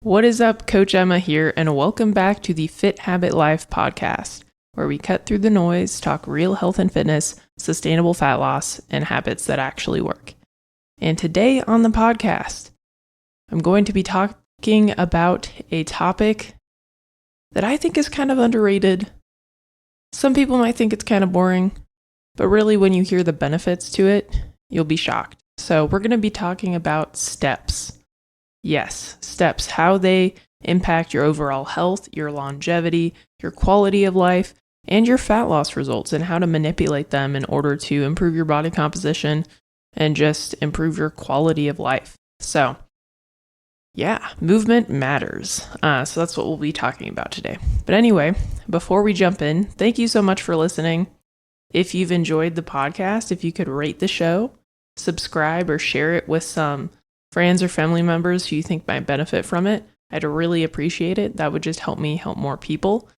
What is up? Coach Emma here, and welcome back to the Fit Habit Life podcast, where we cut through the noise, talk real health and fitness, sustainable fat loss, and habits that actually work. And today on the podcast, I'm going to be talking about a topic that I think is kind of underrated. Some people might think it's kind of boring, but really when you hear the benefits to it, you'll be shocked. So we're going to be talking about steps. Yes, steps, how they impact your overall health, your longevity, your quality of life, and your fat loss results, and how to manipulate them in order to improve your body composition and just improve your quality of life. So, yeah, movement matters. So that's what we'll be talking about today. But anyway, before we jump in, thank you so much for listening. If you've enjoyed the podcast, if you could rate the show, subscribe, or share it with some friends or family members who you think might benefit from it, I'd really appreciate it. That would just help me help more people.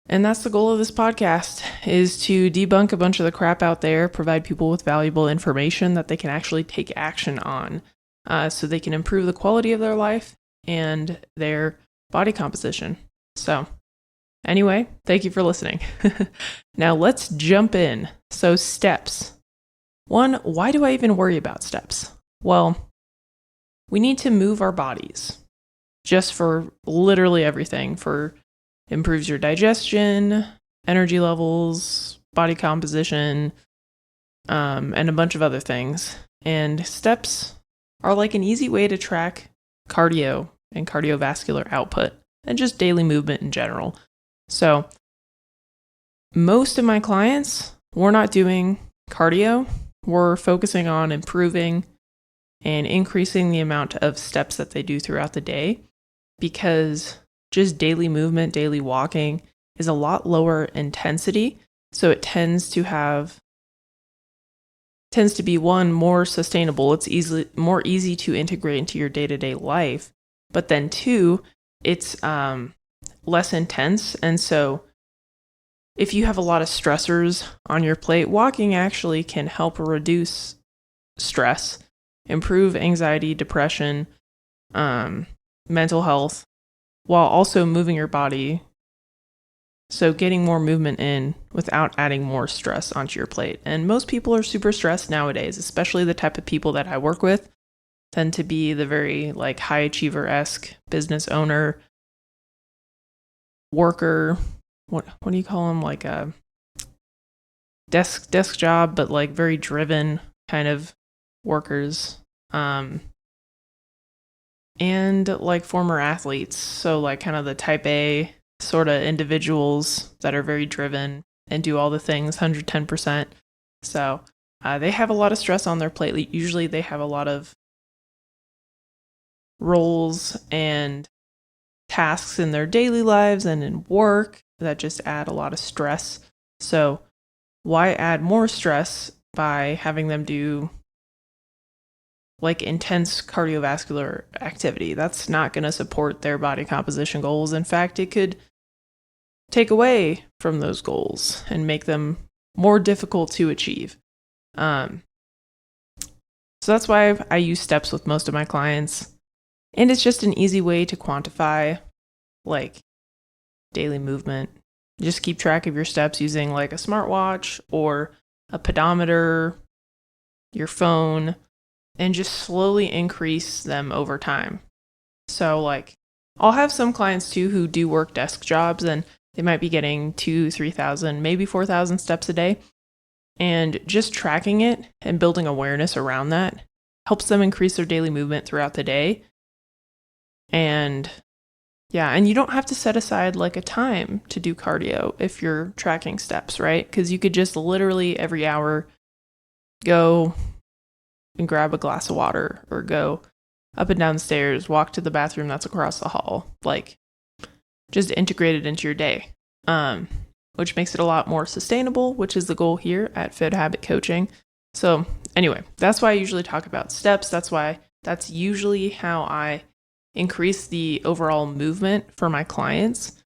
And that's the goal of this podcast, is to debunk a bunch of the crap out there, provide people with valuable information that they can actually take action on, so they can improve the quality of their life and their body composition. So anyway, thank you for listening. Now let's jump in. So steps. One, why do I even worry about steps? Well, we need to move our bodies just for literally everything. For improves your digestion, energy levels, body composition, and a bunch of other things. And steps are like an easy way to track cardio and cardiovascular output and just daily movement in general. So most of my clients, we're not doing cardio. We're focusing on improving and increasing the amount of steps that they do throughout the day, because just daily movement, daily walking is a lot lower intensity. So it tends to be, one, more sustainable. It's more easy to integrate into your day-to-day life. But then two, it's less intense. And so if you have a lot of stressors on your plate, walking actually can help reduce stress, improve anxiety, depression, mental health, while also moving your body. So getting more movement in without adding more stress onto your plate. And most people are super stressed nowadays, especially the type of people that I work with tend to be the very high achiever-esque business owner, worker. What do you call them? Like a desk job, but very driven kind of workers. And former athletes. So kind of the type A sort of individuals that are very driven and do all the things 110%. So they have a lot of stress on their plate. Usually they have a lot of roles and tasks in their daily lives and in work that just add a lot of stress. So why add more stress by having them do intense cardiovascular activity? That's not going to support their body composition goals. In fact, it could take away from those goals and make them more difficult to achieve. So that's why I use steps with most of my clients. And it's just an easy way to quantify daily movement. Just keep track of your steps using a smartwatch or a pedometer, your phone, and just slowly increase them over time. So I'll have some clients too who do work desk jobs, and they might be getting 2,000, 3,000, maybe 4,000 steps a day. And just tracking it and building awareness around that helps them increase their daily movement throughout the day. And you don't have to set aside a time to do cardio if you're tracking steps, right? Because you could just literally every hour go and grab a glass of water, or go up and down the stairs, walk to the bathroom that's across the hall, just integrate it into your day, which makes it a lot more sustainable, which is the goal here at Fit Habit Coaching. So anyway, that's why I usually talk about steps. That's usually how I increase the overall movement for my clients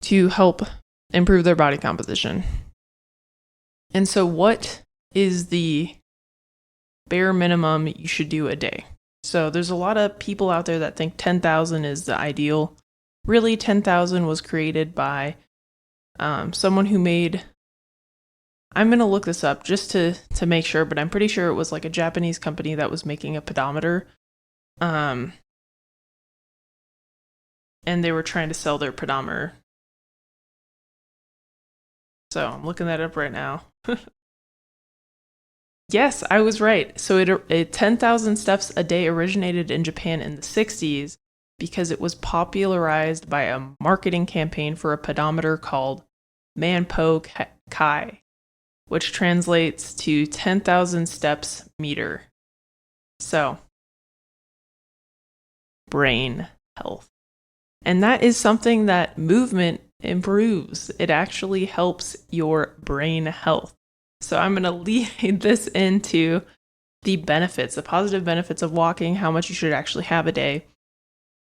to help improve their body composition. And so what is the bare minimum you should do a day? So there's a lot of people out there that think 10,000 is the ideal. Really, 10,000 was created by someone who made, I'm going to look this up just to make sure, but I'm pretty sure it was like a Japanese company that was making a pedometer. And they were trying to sell their pedometer. So I'm looking that up right now. Yes, I was right. So 10,000 steps a day originated in Japan in the 60s because it was popularized by a marketing campaign for a pedometer called Manpo Kai, which translates to 10,000 steps meter. So, brain health. And that is something that movement improves. It actually helps your brain health. So I'm going to lead this into the benefits, the positive benefits of walking, how much you should actually have a day.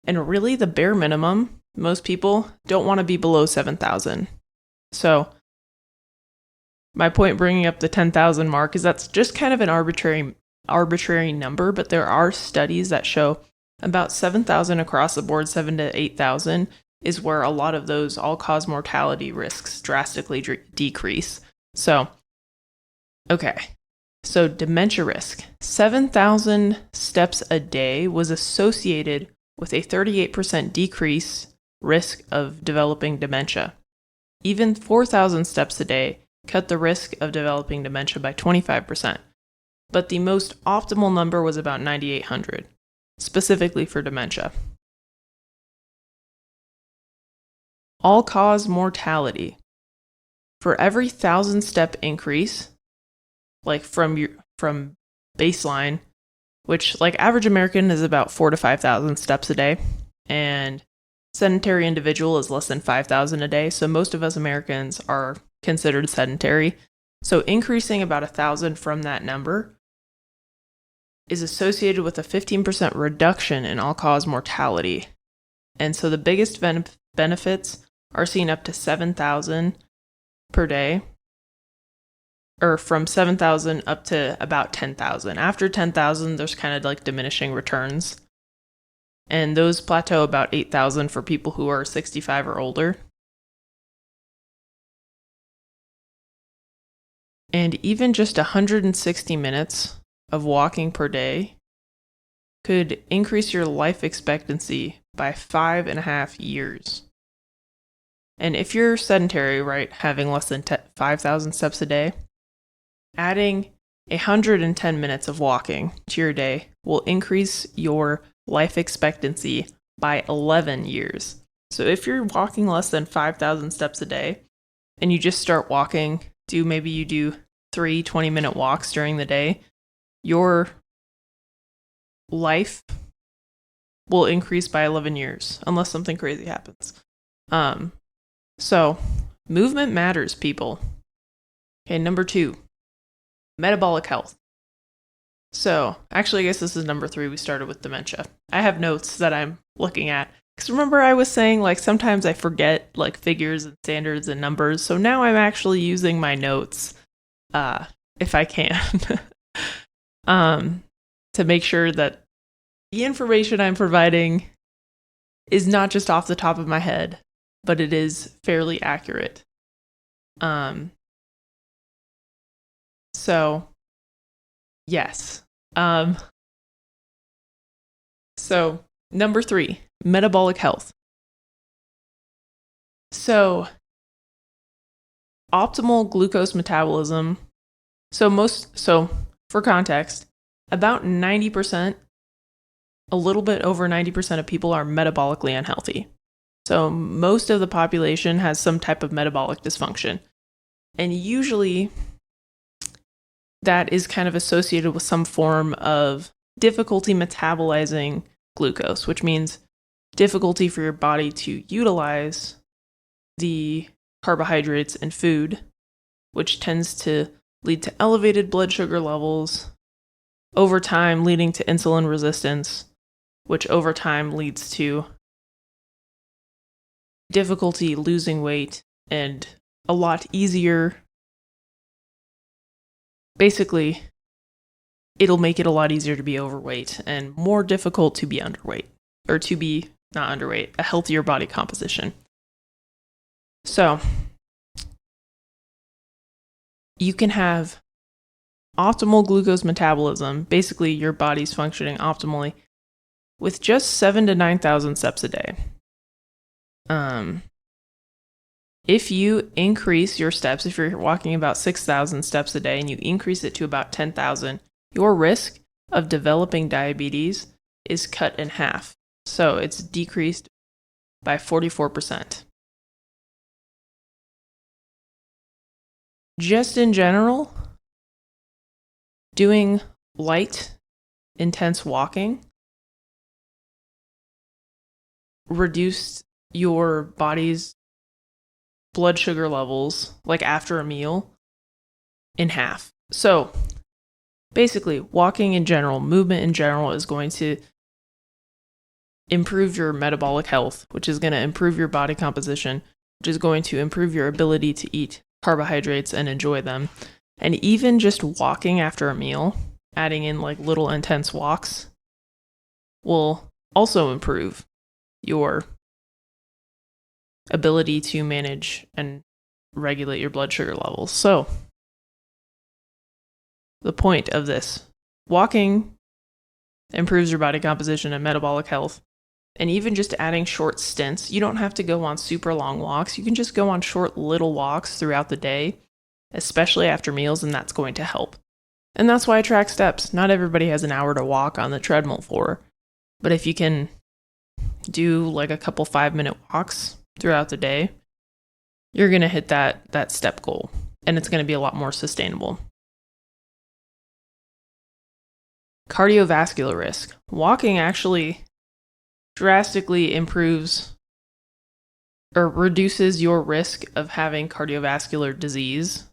And really the bare minimum, most people don't want to be below 7,000. So my point bringing up the 10,000 mark is that's just kind of an arbitrary number, but there are studies that show about 7,000 across the board, 7 to 8,000 is where a lot of those all-cause mortality risks drastically decrease. So, okay. So dementia risk. 7,000 steps a day was associated with a 38% decrease risk of developing dementia. Even 4,000 steps a day cut the risk of developing dementia by 25%. But the most optimal number was about 9,800, specifically for dementia. All-cause mortality. For every 1,000 step increase, like from baseline, which like average American is about 4,000 to 5,000 steps a day, and sedentary individual is less than 5,000 a day. So most of us Americans are considered sedentary. So increasing about 1,000 from that number is associated with a 15% reduction in all-cause mortality. And so the biggest benefits are seen up to 7,000 per day, or from 7,000 up to about 10,000. After 10,000, there's kind of like diminishing returns. And those plateau about 8,000 for people who are 65 or older. And even just 160 minutes of walking per day could increase your life expectancy by 5.5 years. And if you're sedentary, right, having less than 5,000 steps a day, adding 110 minutes of walking to your day will increase your life expectancy by 11 years. So if you're walking less than 5,000 steps a day and you just start walking, maybe you do 3 20-minute walks during the day, your life will increase by 11 years unless something crazy happens. So movement matters, people. Okay, number 2, metabolic health. So actually, I guess this is number 3. We started with dementia. I have notes that I'm looking at. Because remember I was saying like sometimes I forget like figures and standards and numbers. So now I'm actually using my notes if I can to make sure that the information I'm providing is not just off the top of my head, but it is fairly accurate. So, yes. So, number 3, metabolic health. So, optimal glucose metabolism. So for context, about 90%, a little bit over 90% of people are metabolically unhealthy. So most of the population has some type of metabolic dysfunction. And usually that is kind of associated with some form of difficulty metabolizing glucose, which means difficulty for your body to utilize the carbohydrates in food, which tends to lead to elevated blood sugar levels, over time leading to insulin resistance, which over time leads to difficulty losing weight and a lot easier. Basically, it'll make it a lot easier to be overweight and more difficult to be underweight, or to be not underweight, a healthier body composition. So you can have optimal glucose metabolism, basically your body's functioning optimally, with just 7,000 to 9,000 steps a day. If you increase your steps, if you're walking about 6,000 steps a day and you increase it to about 10,000, your risk of developing diabetes is cut in half. So it's decreased by 44%. Just in general, doing light, intense walking reduced your body's blood sugar levels, like after a meal, in half. So basically, walking in general, movement in general, is going to improve your metabolic health, which is going to improve your body composition, which is going to improve your ability to eat carbohydrates and enjoy them. And even just walking after a meal, adding in like little intense walks, will also improve your ability to manage and regulate your blood sugar levels. So the point of this, walking improves your body composition and metabolic health. And even just adding short stints, you don't have to go on super long walks. You can just go on short little walks throughout the day, especially after meals, and that's going to help. And that's why I track steps. Not everybody has an hour to walk on the treadmill for, but if you can do like a couple 5-minute walks throughout the day, you're going to hit that step goal, and it's going to be a lot more sustainable. Cardiovascular risk. Walking actually drastically improves or reduces your risk of having cardiovascular disease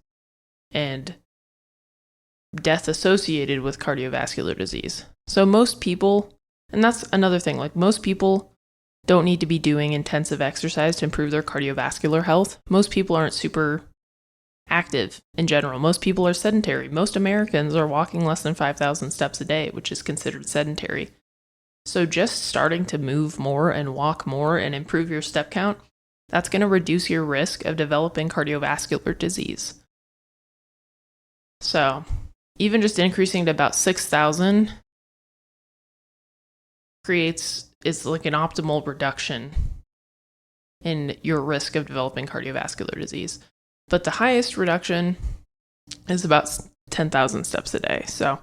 and death associated with cardiovascular disease. So most people, and that's another thing, like most people don't need to be doing intensive exercise to improve their cardiovascular health. Most people aren't super active in general. Most people are sedentary. Most Americans are walking less than 5,000 steps a day, which is considered sedentary. So just starting to move more and walk more and improve your step count, that's going to reduce your risk of developing cardiovascular disease. So even just increasing to about 6,000 is like an optimal reduction in your risk of developing cardiovascular disease. But the highest reduction is about 10,000 steps a day. So,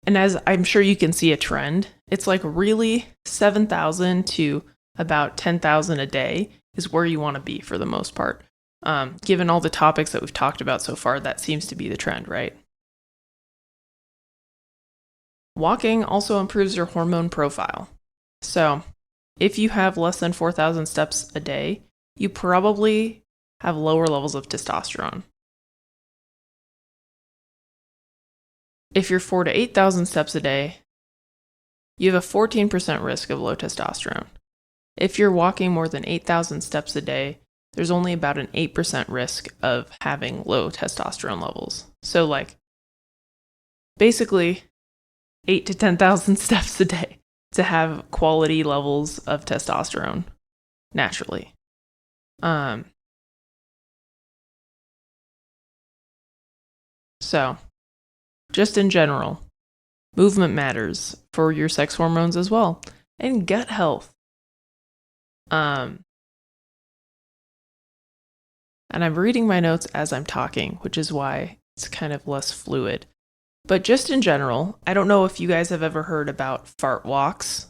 and as I'm sure you can see a trend, it's like really 7,000 to about 10,000 a day is where you want to be for the most part. Given all the topics that we've talked about so far, that seems to be the trend, right? Walking also improves your hormone profile. So if you have less than 4,000 steps a day, you probably have lower levels of testosterone. If you're 4,000 to 8,000 steps a day, you have a 14% risk of low testosterone. If you're walking more than 8,000 steps a day, there's only about an 8% risk of having low testosterone levels. So like basically 8,000 to 10,000 steps a day to have quality levels of testosterone naturally. So just in general, movement matters for your sex hormones as well, and gut health. And I'm reading my notes as I'm talking, which is why it's kind of less fluid. But just in general, I don't know if you guys have ever heard about fart walks.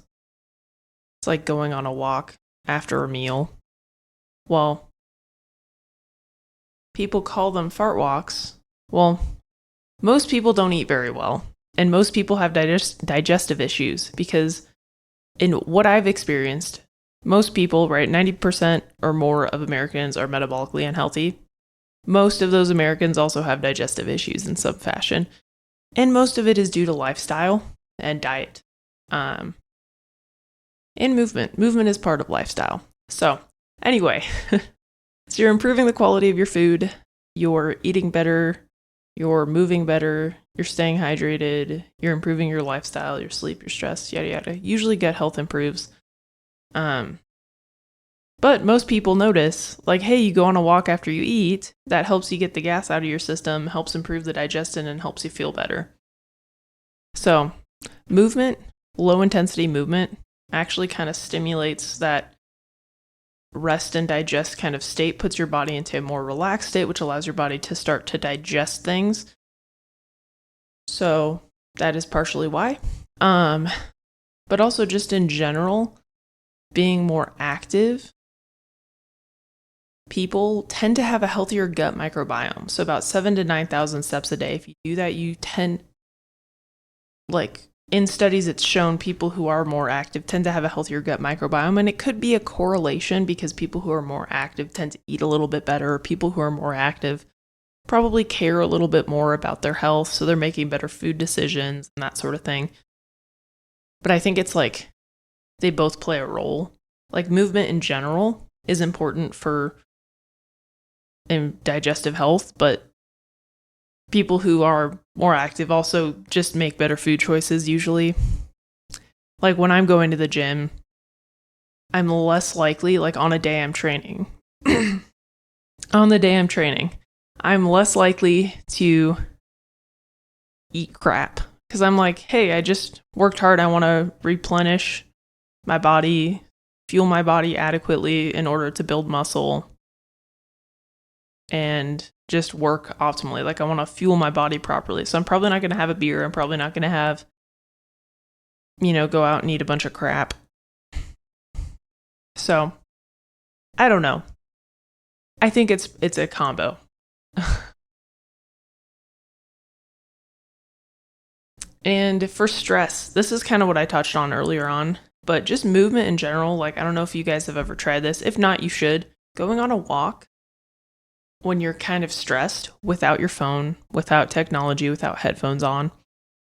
It's like going on a walk after a meal. Well, people call them fart walks. Well, most people don't eat very well, and most people have digestive issues because in what I've experienced, most people, right, 90% or more of Americans are metabolically unhealthy. Most of those Americans also have digestive issues in some fashion. And most of it is due to lifestyle and diet. And movement. Movement is part of lifestyle. So anyway, so you're improving the quality of your food. You're eating better. you're moving better, you're staying hydrated, you're improving your lifestyle, your sleep, your stress, yada yada. Usually gut health improves. But most people notice, like, hey, you go on a walk after you eat, that helps you get the gas out of your system, helps improve the digestion, and helps you feel better. So movement, low intensity movement, actually kind of stimulates that rest and digest kind of state, puts your body into a more relaxed state, which allows your body to start to digest things. So that is partially why. But also just in general, being more active, people tend to have a healthier gut microbiome. So about 7,000 to 9,000 steps a day. If you do that, you tend, like in studies, it's shown people who are more active tend to have a healthier gut microbiome. And it could be a correlation because people who are more active tend to eat a little bit better. People who are more active probably care a little bit more about their health. So they're making better food decisions and that sort of thing. But I think it's like they both play a role. Like movement in general is important for digestive health, but people who are more active also just make better food choices usually. Like when I'm going to the gym, I'm less likely, like on a day I'm training, I'm less likely to eat crap because I'm like, hey, I just worked hard. I want to replenish my body, fuel my body adequately in order to build muscle and just work optimally. Like I want to fuel my body properly. So I'm probably not going to have a beer. I'm probably not going to have, go out and eat a bunch of crap. So I don't know. I think it's a combo. And for stress, this is kind of what I touched on earlier on, but just movement in general. Like, I don't know if you guys have ever tried this. If not, you should. Going on a walk when you're kind of stressed without your phone, without technology, without headphones on,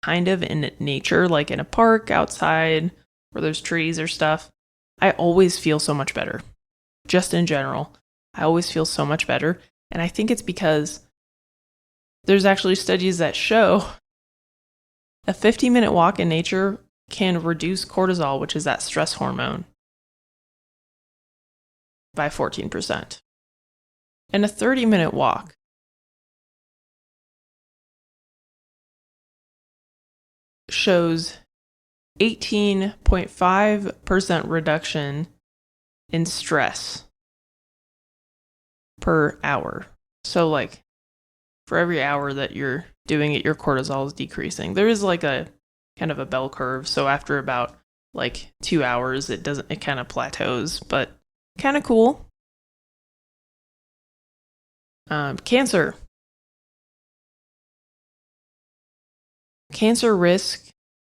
kind of in nature, like in a park outside where there's trees or stuff, I always feel so much better. Just in general, I always feel so much better. And I think it's because there's actually studies that show a 15-minute walk in nature can reduce cortisol, which is that stress hormone, by 14%. And a 30-minute walk shows 18.5% reduction in stress per hour. So like for every hour that you're doing it, your cortisol is decreasing. There is like a kind of a bell curve. So after about like 2 hours, it kind of plateaus, but kind of cool. Cancer risk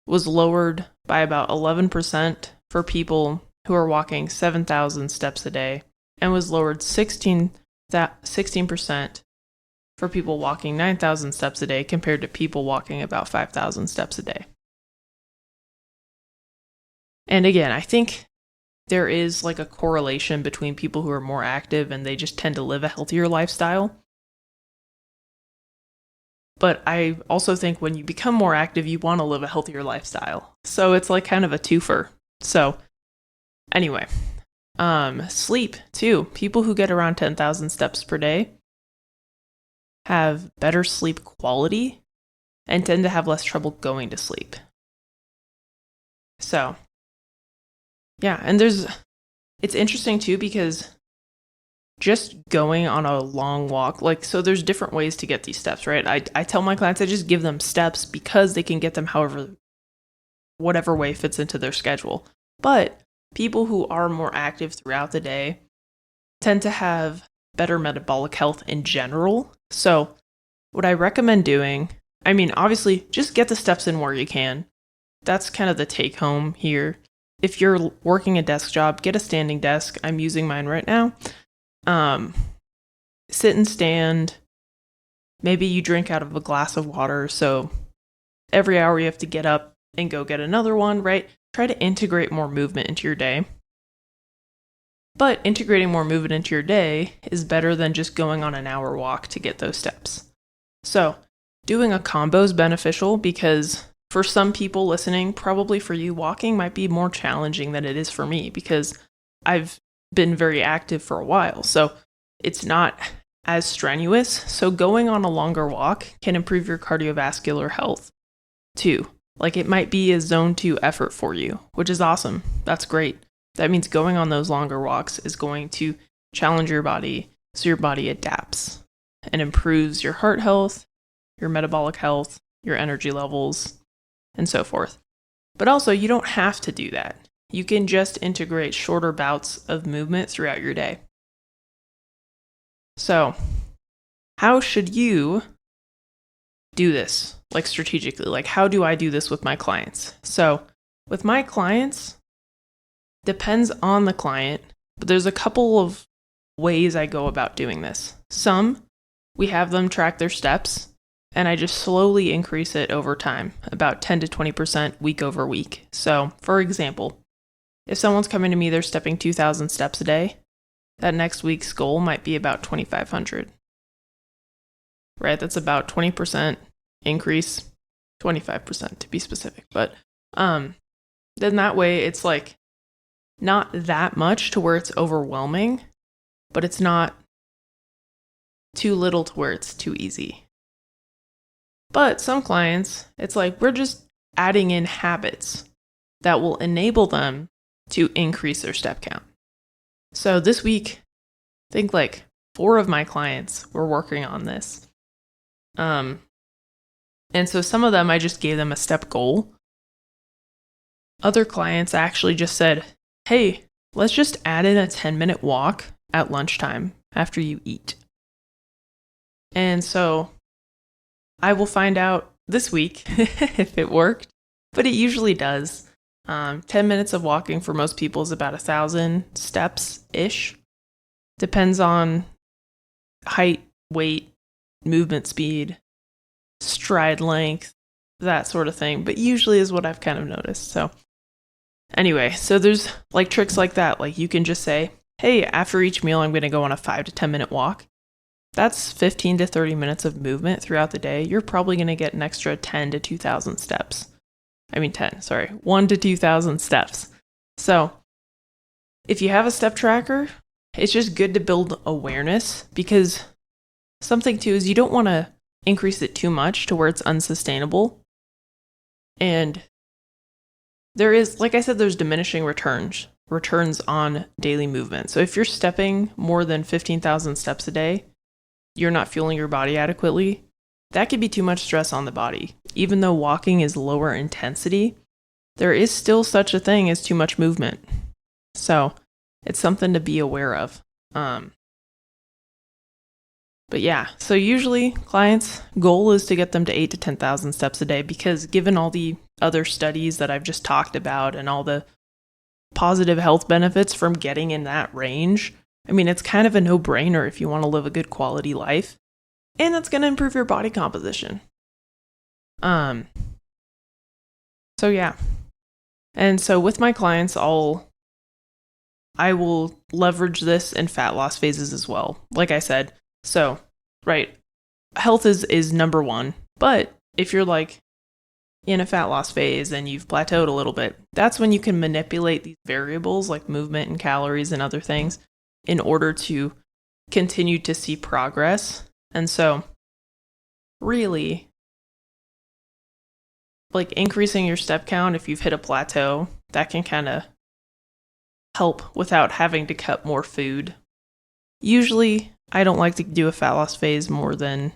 was lowered by about 11% for people who are walking 7,000 steps a day, and was lowered 16% for people walking 9,000 steps a day compared to people walking about 5,000 steps a day. And again, I think there is like a correlation between people who are more active and they just tend to live a healthier lifestyle. But I also think when you become more active, you want to live a healthier lifestyle. So it's like kind of a twofer. So anyway, sleep too. People who get around 10,000 steps per day have better sleep quality and tend to have less trouble going to sleep. So yeah, and it's interesting too because just going on a long walk, like, so there's different ways to get these steps, right? I tell my clients, I just give them steps because they can get them whatever way fits into their schedule. But people who are more active throughout the day tend to have better metabolic health in general. So what I recommend doing, I mean, obviously just get the steps in where you can. That's kind of the take home here. If you're working a desk job, get a standing desk. I'm using mine right now. Sit and stand. Maybe you drink out of a glass of water. So every hour you have to get up and go get another one, right? Try to integrate more movement into your day. But integrating more movement into your day is better than just going on an hour walk to get those steps. So doing a combo is beneficial because for some people listening, probably for you, walking might be more challenging than it is for me because I've been very active for a while. So it's not as strenuous. So going on a longer walk can improve your cardiovascular health too. Like it might be a zone 2 effort for you, which is awesome. That's great. That means going on those longer walks is going to challenge your body so your body adapts and improves your heart health, your metabolic health, your energy levels, and so forth. But also, you don't have to do that. You can just integrate shorter bouts of movement throughout your day. So, how should you do this, like strategically? Like, how do I do this with my clients? So, with my clients, depends on the client, but there's a couple of ways I go about doing this. Some, we have them track their steps, and I just slowly increase it over time, about 10 to 20% week over week. So, for example, if someone's coming to me, they're stepping 2,000 steps a day, that next week's goal might be about 2,500. Right? That's about 20% increase, 25% to be specific. But then that way, it's like not that much to where it's overwhelming, but it's not too little to where it's too easy. But some clients, it's like we're just adding in habits that will enable them to increase their step count. So this week, I think like 4 of my clients were working on this. And so some of them, I just gave them a step goal. Other clients actually just said, hey, let's just add in a 10-minute walk at lunchtime after you eat. And so I will find out this week if it worked, but it usually does. 10 minutes of walking for most people is about 1,000 steps-ish. Depends on height, weight, movement speed, stride length, that sort of thing, but usually is what I've kind of noticed. So anyway, so there's like tricks like that. Like you can just say, hey, after each meal, I'm going to go on a 5 to 10 minute walk. That's 15 to 30 minutes of movement throughout the day. You're probably going to get an extra 10 to 2,000 steps. 1 to 2,000 steps. So if you have a step tracker, it's just good to build awareness because something too is you don't want to increase it too much to where it's unsustainable. And there is, like I said, there's diminishing returns on daily movement. So if you're stepping more than 15,000 steps a day, you're not fueling your body adequately. That could be too much stress on the body. Even though walking is lower intensity, there is still such a thing as too much movement. So it's something to be aware of. But yeah, so usually clients' goal is to get them to 8 to 10,000 steps a day because given all the other studies that I've just talked about and all the positive health benefits from getting in that range, I mean, it's kind of a no-brainer if you want to live a good quality life. And that's going to improve your body composition. So yeah. And so with my clients, I will leverage this in fat loss phases as well. Like I said, so, right, health is number one. But if you're like in a fat loss phase and you've plateaued a little bit, that's when you can manipulate these variables like movement and calories and other things in order to continue to see progress. And so really, like increasing your step count if you've hit a plateau, that can kind of help without having to cut more food. Usually, I don't like to do a fat loss phase more than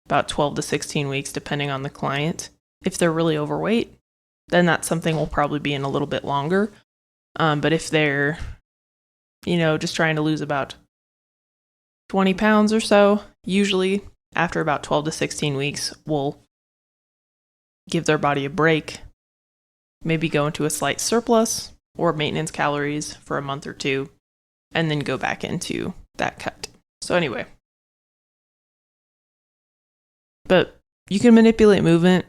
about 12 to 16 weeks, depending on the client. If they're really overweight, then that's something we'll probably be in a little bit longer. But if they're, just trying to lose about 20 pounds or so, usually after about 12 to 16 weeks, we'll give their body a break, maybe go into a slight surplus or maintenance calories for a month or two, and then go back into that cut. So anyway, but you can manipulate movement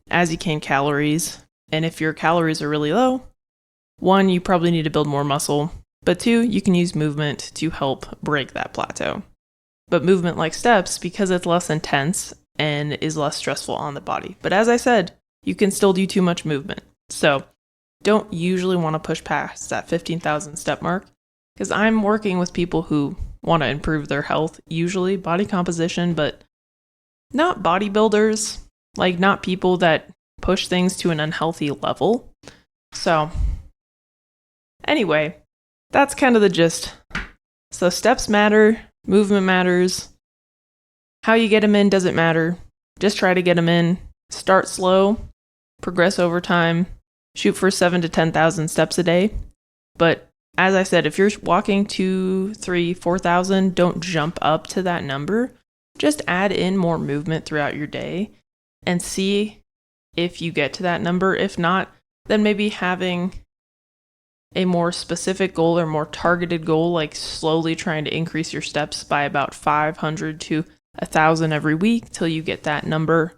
as you can calories. And if your calories are really low, 1, you probably need to build more muscle, but 2, you can use movement to help break that plateau. But movement like steps, because it's less intense and is less stressful on the body. But as I said, you can still do too much movement. So don't usually want to push past that 15,000 step mark, because I'm working with people who want to improve their health, usually body composition, but not bodybuilders, like not people that push things to an unhealthy level. So anyway, that's kind of the gist. So steps matter, movement matters. How you get them in doesn't matter. Just try to get them in. Start slow, progress over time, shoot for 7,000 to 10,000 steps a day. But as I said, if you're walking 2,000, 3,000, 4,000, don't jump up to that number. Just add in more movement throughout your day and see if you get to that number. If not, then maybe having a more specific goal or more targeted goal, like slowly trying to increase your steps by about 500 to 1,000 every week till you get that number,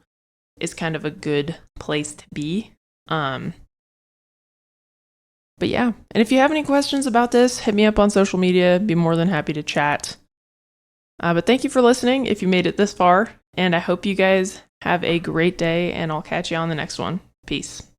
is kind of a good place to be. But yeah, and if you have any questions about this, hit me up on social media. Be more than happy to chat. But thank you for listening if you made it this far, and I hope you guys have a great day, and I'll catch you on the next one. Peace.